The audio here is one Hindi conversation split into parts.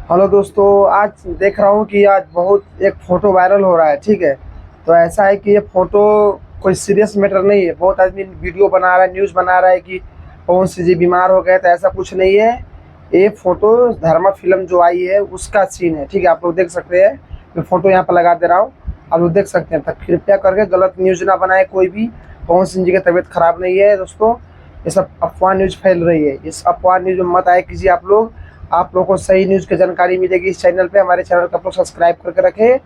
हेलो दोस्तों, आज देख रहा हूँ कि आज बहुत एक फ़ोटो वायरल हो रहा है। ठीक है, तो ऐसा है कि ये फ़ोटो कोई सीरियस मैटर नहीं है। बहुत आदमी वीडियो बना रहा है, न्यूज़ बना रहा है कि पवन सिंह जी बीमार हो गए, तो ऐसा कुछ नहीं है। ये फ़ोटो धर्मा फिल्म जो आई है उसका सीन है। ठीक है, आप लोग देख सकते हैं। मैं फ़ोटो यहाँ पर लगा दे रहा हूँ, आप लोग देख सकते हैं। तो कृपया करके गलत न्यूज़ ना बनाए कोई भी। पवन सिंह जी की तबीयत खराब नहीं है दोस्तों, ये सब अफवाह न्यूज़ फैल रही है। इस अफवाह न्यूज़ में मत आए कीजिए आप लोग। आप लोगों को सही न्यूज़ की जानकारी मिलेगी इस चैनल पे। हमारे चैनल को आप लोग सब्सक्राइब करके रखें।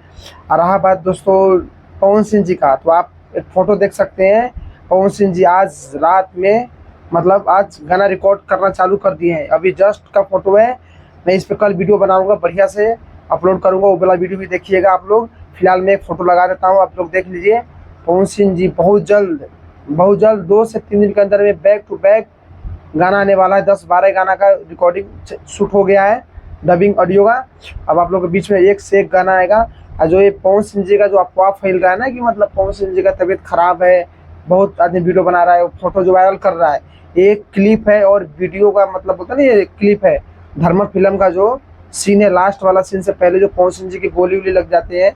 और रहा बात दोस्तों पवन सिंह जी का, तो आप एक फ़ोटो देख सकते हैं। पवन सिंह जी आज रात में मतलब आज गाना रिकॉर्ड करना चालू कर दिए हैं। अभी जस्ट का फ़ोटो है। मैं इस पर कल वीडियो बनाऊंगा, बढ़िया से अपलोड करूंगा, वो वाला वीडियो भी देखिएगा आप लोग। फिलहाल मैं एक फ़ोटो लगा देता हूँ, आप लोग देख लीजिए। पवन सिंह जी बहुत जल्द 2 से 3 दिन के अंदर में बैक टू बैक गाना आने वाला है। 10-12 गाना का रिकॉर्डिंग शूट हो गया है, डबिंग ऑडियो का। अब आप लोग के बीच में एक से एक गाना आएगा। और जो ये पवन सिंह जी का जो अफवाह फैल रहा है ना कि मतलब पवन सिंह जी का तबीयत खराब है, बहुत आदमी वीडियो बना रहा है, फोटो जो वायरल कर रहा है, एक क्लिप है। और वीडियो का मतलब होता नहीं, ये क्लिप है धर्मा फिल्म का जो सीन है, लास्ट वाला सीन से पहले जो पवन सिंह जी की गोली वोली लग जाते हैं,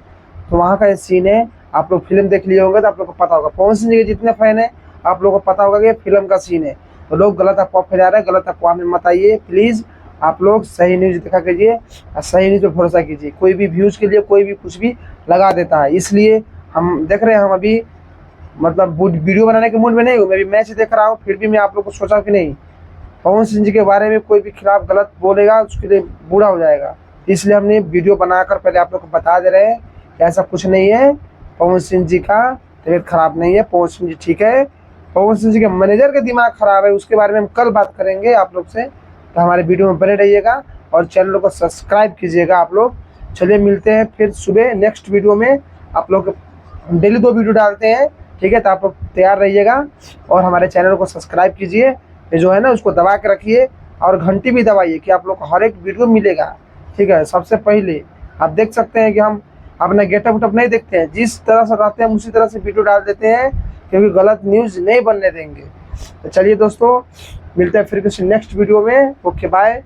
तो वहाँ का ये सीन है। आप लोग फिल्म देख लिए होंगे तो आप लोग को पता होगा। पवन सिंह जी के जितने फैन है आप लोगों को पता होगा कि ये फिल्म का सीन है। तो लोग गलत अफवाह फैला रहे हैं, गलत अफवाह में मत आइए प्लीज़। आप लोग सही न्यूज़ देखा कीजिए और सही न्यूज़ पे भरोसा कीजिए। कोई भी व्यूज़ के लिए कोई भी कुछ भी लगा देता है, इसलिए हम देख रहे हैं। हम अभी मतलब वीडियो बनाने के मूड में नहीं हूँ, मैं भी मैच देख रहा हूँ, फिर भी मैं आप लोग को सोचा कि नहीं, पवन सिंह जी के बारे में कोई भी खिलाफ गलत बोलेगा उसके लिए बुरा हो जाएगा। इसलिए हमने वीडियो बनाकर पहले आप लोग को बता दे रहे हैं कि ऐसा कुछ नहीं है। पवन सिंह जी का तबीयत खराब नहीं है, पवन सिंह जी ठीक है। पवन सिंह जी के मैनेजर का दिमाग खराब है, उसके बारे में हम कल बात करेंगे आप लोग से। तो हमारे वीडियो में बने रहिएगा और चैनल को सब्सक्राइब कीजिएगा आप लोग। चलिए मिलते हैं फिर सुबह नेक्स्ट वीडियो में। आप लोग हम डेली 2 वीडियो डालते हैं, ठीक है, तो आप लोग तैयार रहिएगा और हमारे चैनल को सब्सक्राइब कीजिए। ये जो है ना उसको दबा के रखिए और घंटी भी दबाइए कि आप लोग को हर एक वीडियो मिलेगा। ठीक है, सबसे पहले आप देख सकते हैं कि हम अपना गेटअप वेटअप नहीं देखते हैं, जिस तरह से रहते हैं उसी तरह से वीडियो डाल देते हैं, क्योंकि गलत न्यूज़ नहीं बनने देंगे। तो चलिए दोस्तों, मिलते हैं फिर किसी नेक्स्ट वीडियो में। Okay bye.